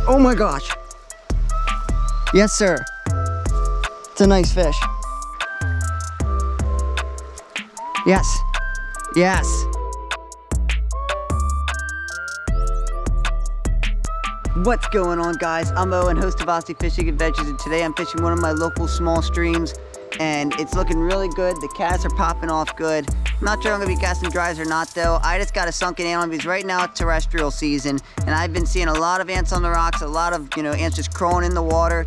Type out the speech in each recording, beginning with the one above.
Oh my gosh. Yes, sir. It's a nice fish. Yes. Yes. What's going on, guys? I'm Owen, host of Aussie Fishing Adventures, and today I'm fishing one of my local small streams, and it's looking really good. The casts are popping off good. I'm not sure I'm gonna be casting dries or not though. I just got a sunken ant on because right now it's terrestrial season, and I've been seeing a lot of ants on the rocks, a lot of, ants just crawling in the water.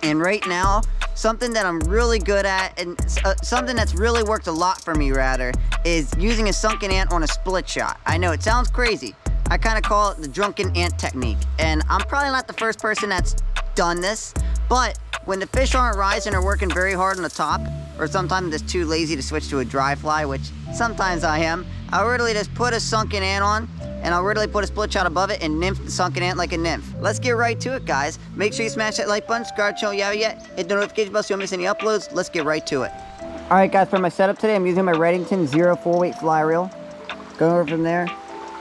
And right now, something that I'm really good at, and something that's really worked a lot for me rather, is using a sunken ant on a split shot. I know it sounds crazy. I kind of call it the drunken ant technique. And I'm probably not the first person that's done this, but when the fish aren't rising or working very hard on the top, or sometimes I'm just too lazy to switch to a dry fly, which sometimes I am, I'll literally just put a sunken ant on, and I'll literally put a split shot above it and nymph the sunken ant like a nymph. Let's get right to it, guys. Make sure you smash that like button, subscribe to the channel if you haven't yet, hit the notification bell so you don't miss any uploads. Let's get right to it. All right, guys, for my setup today, I'm using my Redington 0 weight fly reel. Going over from there,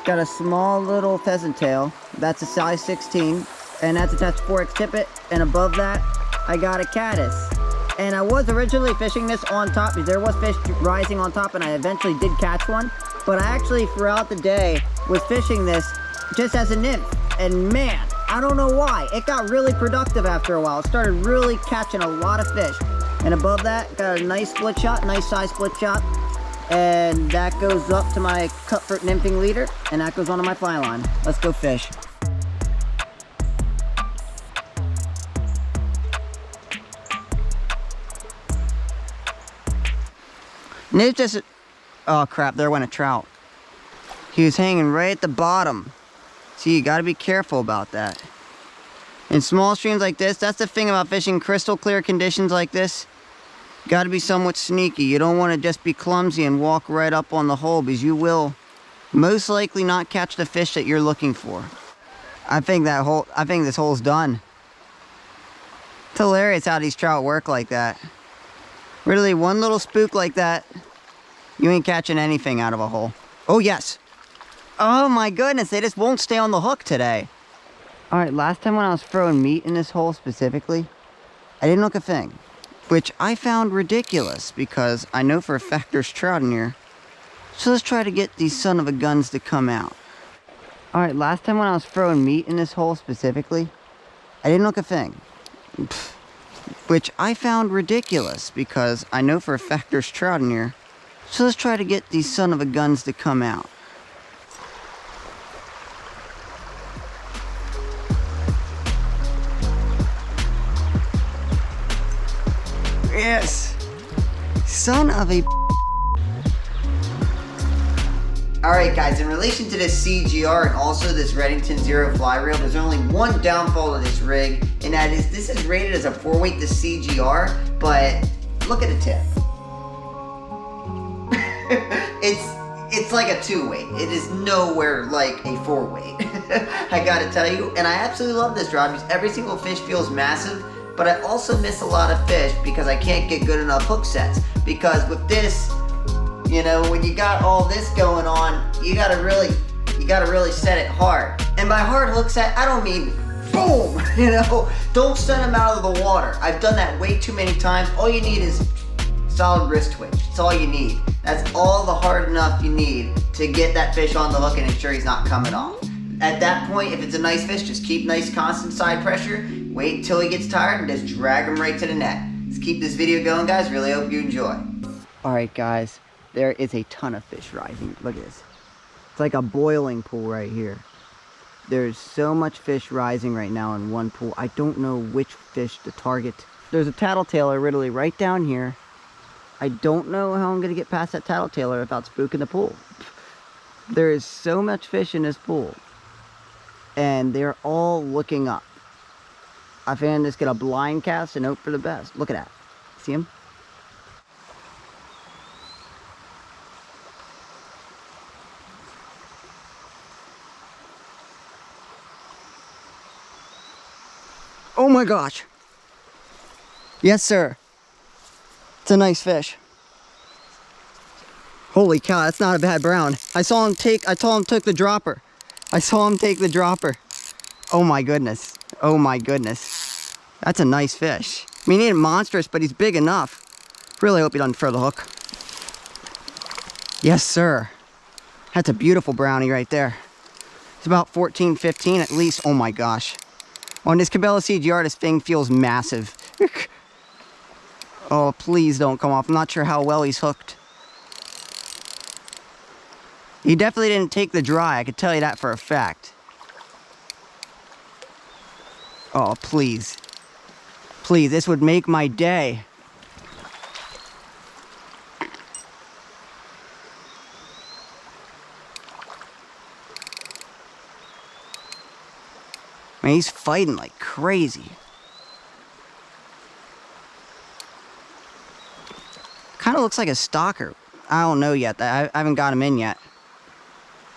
got a small little pheasant tail. That's a size 16, and that's attached to 4X tippet, and above that, I got a caddis. And I was originally fishing this on top because there was fish rising on top, and I eventually did catch one. But I actually, throughout the day, was fishing this just as a nymph. And man, I don't know why, it got really productive after a while. It started really catching a lot of fish. And above that, got a nice split shot, nice size split shot. And that goes up to my cutthroat nymphing leader, and that goes onto my fly line. Let's go fish. And it's just, oh crap, there went a trout. He was hanging right at the bottom. See, you gotta be careful about that. In small streams like this, that's the thing about fishing crystal clear conditions like this. You gotta be somewhat sneaky. You don't wanna just be clumsy and walk right up on the hole, because you will most likely not catch the fish that you're looking for. I think this hole's done. It's hilarious how these trout work like that. Really, one little spook like that, you ain't catching anything out of a hole. Oh, yes. Oh my goodness, they just won't stay on the hook today. All right, last time when I was throwing meat in this hole specifically, I didn't hook a thing, which I found ridiculous because I know for a fact there's trout in here. So let's try to get these son of a guns to come out. All right, last time when I was throwing meat in this hole specifically, I didn't hook a thing. Which I found ridiculous because I know for a fact there's trout in here. So let's try to get these son of a guns to come out. Yes! Son of a... Alright guys, in relation to this CGR and also this Redington 0 fly reel, there's only one downfall of this rig, and that is this is rated as a 4-weight to CGR, but look at the tip. it's like a 2-weight. It is nowhere like a 4-weight. I gotta tell you, and I absolutely love this rod because every single fish feels massive, but I also miss a lot of fish because I can't get good enough hook sets. Because with this, when you got all this going on, you gotta really set it hard. And by hard hook set, I don't mean boom, don't send them out of the water. I've done that way too many times. All you need is solid wrist twitch. That's all you need. That's all the hard enough you need to get that fish on the hook and ensure he's not coming off. At that point, if it's a nice fish, just keep nice constant side pressure, wait until he gets tired, and just drag him right to the net. Let's keep this video going, guys. Really hope you enjoy. All right, guys. There is a ton of fish rising. Look at this. It's like a boiling pool right here. There's so much fish rising right now in one pool. I don't know which fish to target. There's a tattletailor literally right down here. I don't know how I'm going to get past that tattletailor without spooking the pool. There is so much fish in this pool. And they're all looking up. I think I'm just going to blind cast and hope for the best. Look at that. See him? Oh my gosh. Yes, sir. It's a nice fish. Holy cow, that's not a bad brown. I told him take the dropper. I saw him take the dropper. Oh my goodness. Oh my goodness. That's a nice fish. I mean, he ain't monstrous, but he's big enough. Really hope he doesn't throw the hook. Yes, sir. That's a beautiful brownie right there. It's about 14, 15 at least. Oh my gosh. On this Cabelas CGR, this thing feels massive. Oh, please don't come off. I'm not sure how well he's hooked. He definitely didn't take the dry. I could tell you that for a fact. Oh, please. Please, this would make my day. Man, he's fighting like crazy. Kind of looks like a stalker. I don't know yet. I haven't got him in yet.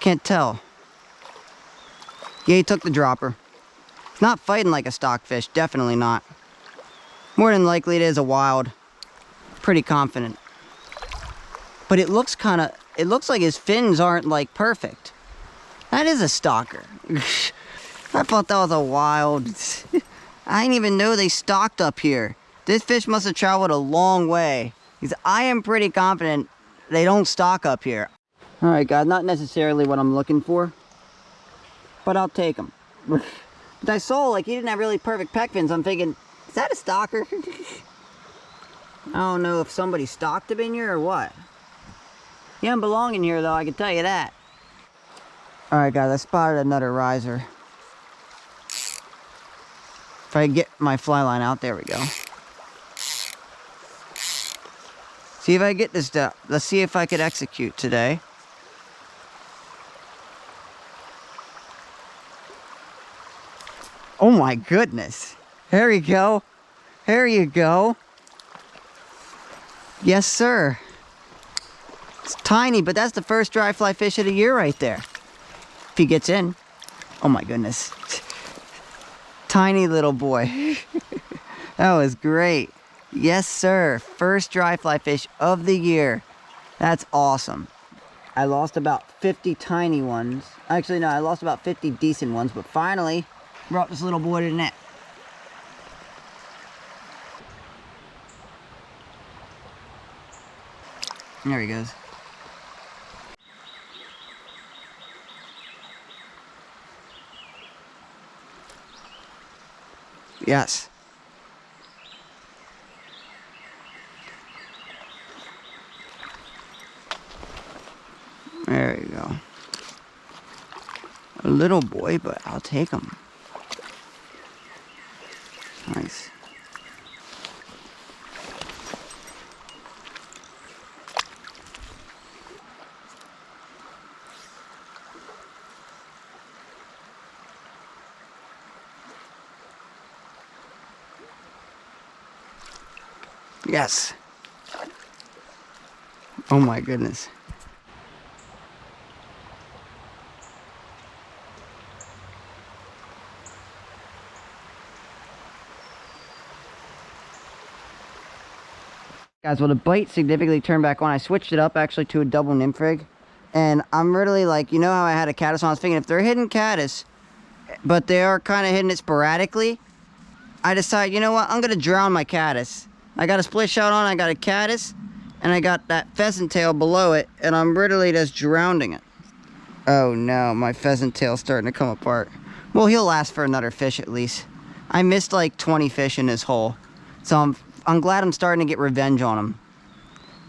Can't tell. Yeah, he took the dropper. Not fighting like a stockfish. Definitely not. More than likely it is a wild. Pretty confident. But it looks kind of... It looks like his fins aren't like perfect. That is a stalker. I thought that was a wild. I didn't even know they stocked up here. This fish must have traveled a long way. Because I am pretty confident they don't stock up here. Alright guys, not necessarily what I'm looking for. But I'll take them. But I saw like he didn't have really perfect pec fins. I'm thinking, is that a stalker? I don't know if somebody stocked him in here or what. He doesn't belong in here though, I can tell you that. Alright guys, I spotted another riser. If I get my fly line out, there we go. See if I get this down. Let's see if I could execute today. Oh my goodness. There you go. There you go. Yes, sir. It's tiny, but that's the first dry fly fish of the year right there. If he gets in. Oh my goodness. Tiny little boy. That was great. Yes, sir. First dry fly fish of the year. That's awesome. I lost about 50 tiny ones. Actually, no, I lost about 50 decent ones, but finally brought this little boy to the net. There he goes. Yes. There you go. A little boy, but I'll take him. Nice. Yes. Oh my goodness. Guys, well the bite significantly turned back on. I switched it up actually to a double nymph rig. And I'm really like, you know how I had a caddis on? I was thinking if they're hidden caddis, but they are kind of hitting it sporadically, I decided, you know what, I'm going to drown my caddis. I got a split shot on, I got a caddis, and I got that pheasant tail below it, and I'm literally just drowning it. Oh no, my pheasant tail's starting to come apart. Well, he'll last for another fish at least. I missed like 20 fish in this hole, so I'm glad I'm starting to get revenge on him.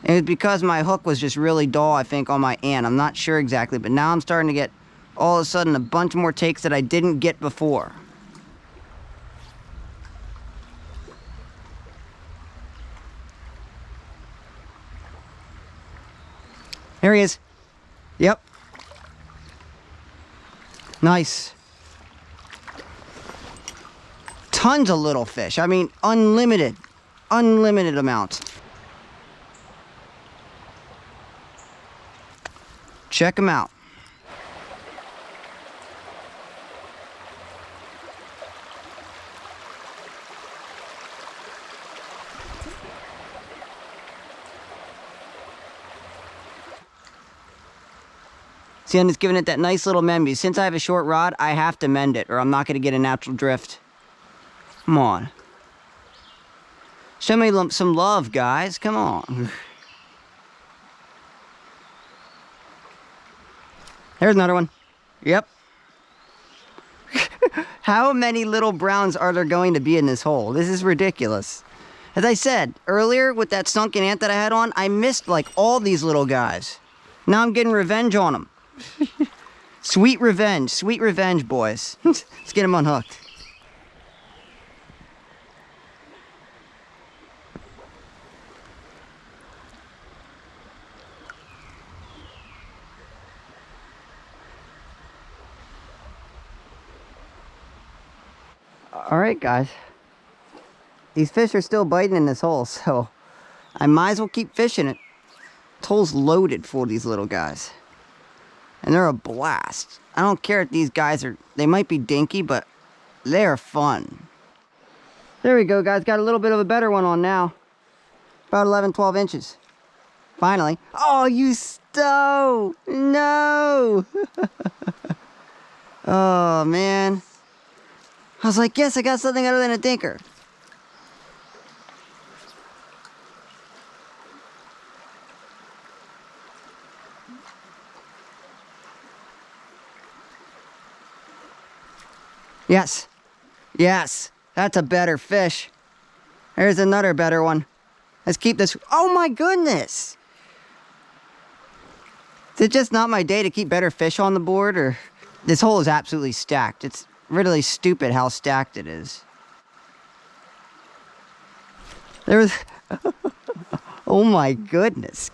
It was because my hook was just really dull, I think, on my ant. I'm not sure exactly, but now I'm starting to get, all of a sudden, a bunch more takes that I didn't get before. There he is. Yep. Nice. Tons of little fish. I mean, unlimited amounts. Check them out. See, I'm just giving it that nice little mend. Since I have a short rod, I have to mend it or I'm not going to get a natural drift. Come on. Show me some love, guys. Come on. There's another one. Yep. How many little browns are there going to be in this hole? This is ridiculous. As I said earlier with that sunken ant that I had on, I missed like all these little guys. Now I'm getting revenge on them. Sweet revenge, boys. Let's get them unhooked. All right, guys. These fish are still biting in this hole, so I might as well keep fishing it. This hole's loaded full of these little guys. And they're a blast. I don't care if these guys are, they might be dinky, but they're fun. There we go, guys. Got a little bit of a better one on now. About 11, 12 inches. Finally. Oh, you stow! No! Oh, man. I was like, yes, I got something other than a dinker. Yes. Yes. That's a better fish. There's another better one. Let's keep this. Oh my goodness. Is it just not my day to keep better fish on the board, or this hole is absolutely stacked? It's really stupid how stacked it is. There was oh my goodness.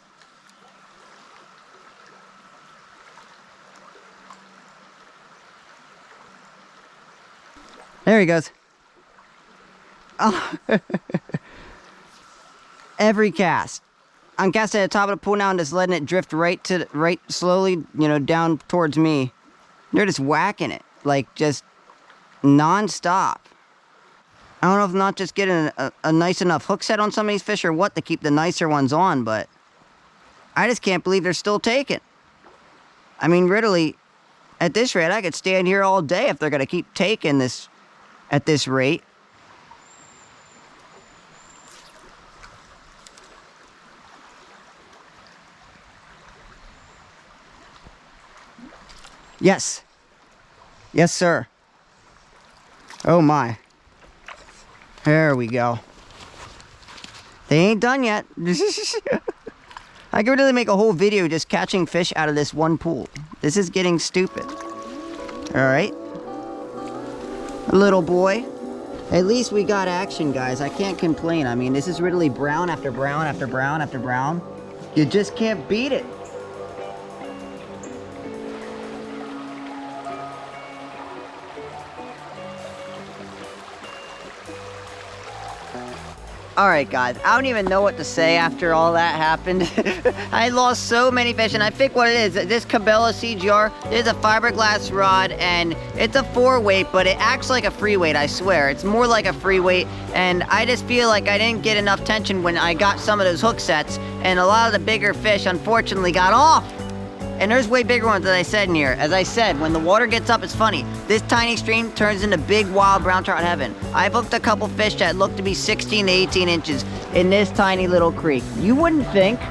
There he goes. Oh. Every cast. I'm casting at the top of the pool now and just letting it drift right slowly, you know, down towards me. They're just whacking it, like just non-stop. I don't know if I'm not just getting a nice enough hook set on some of these fish or what to keep the nicer ones on, but I just can't believe they're still taking. I mean, literally, at this rate, I could stand here all day if they're going to keep taking this at this rate. Yes. Yes, sir. Oh my. There we go. They ain't done yet. I could really make a whole video just catching fish out of this one pool. This is getting stupid. Alright. Little boy. At least we got action, guys. I can't complain. I mean, this is literally brown after brown after brown after brown. You just can't beat it. Alright guys, I don't even know what to say after all that happened. I lost so many fish, and I think what it is, this Cabelas CGR is a fiberglass rod, and it's a 4-weight, but it acts like a free weight, I swear. It's more like a free weight, and I just feel like I didn't get enough tension when I got some of those hook sets, and a lot of the bigger fish unfortunately got off. And there's way bigger ones, as I said in here. As I said, when the water gets up, it's funny. This tiny stream turns into big wild brown trout heaven. I've hooked a couple fish that look to be 16 to 18 inches in this tiny little creek. You wouldn't think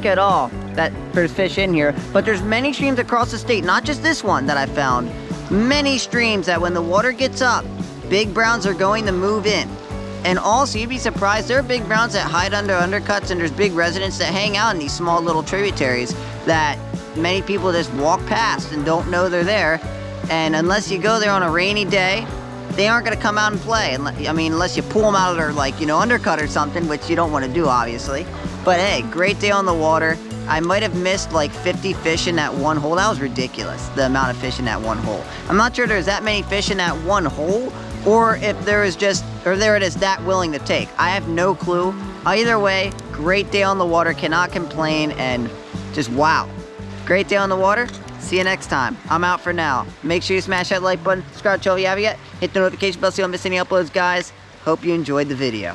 at all that there's fish in here, but there's many streams across the state, not just this one that I found. Many streams that when the water gets up, big browns are going to move in. And also, you'd be surprised, there are big browns that hide under undercuts, and there's big residents that hang out in these small little tributaries that many people just walk past and don't know they're there. And unless you go there on a rainy day, they aren't going to come out and play. I mean, unless you pull them out of their, like, you know, undercut or something, which you don't want to do, obviously. But hey, great day on the water. I might have missed like 50 fish in that one hole. That was ridiculous, the amount of fish in that one hole. I'm not sure there's that many fish in that one hole, or if there is just, or there it is that willing to take. I have no clue. Either way, great day on the water, cannot complain, and just wow. Great day on the water. See you next time. I'm out for now. Make sure you smash that like button, subscribe to the channel if you haven't yet, hit the notification bell so you don't miss any uploads, guys. Hope you enjoyed the video.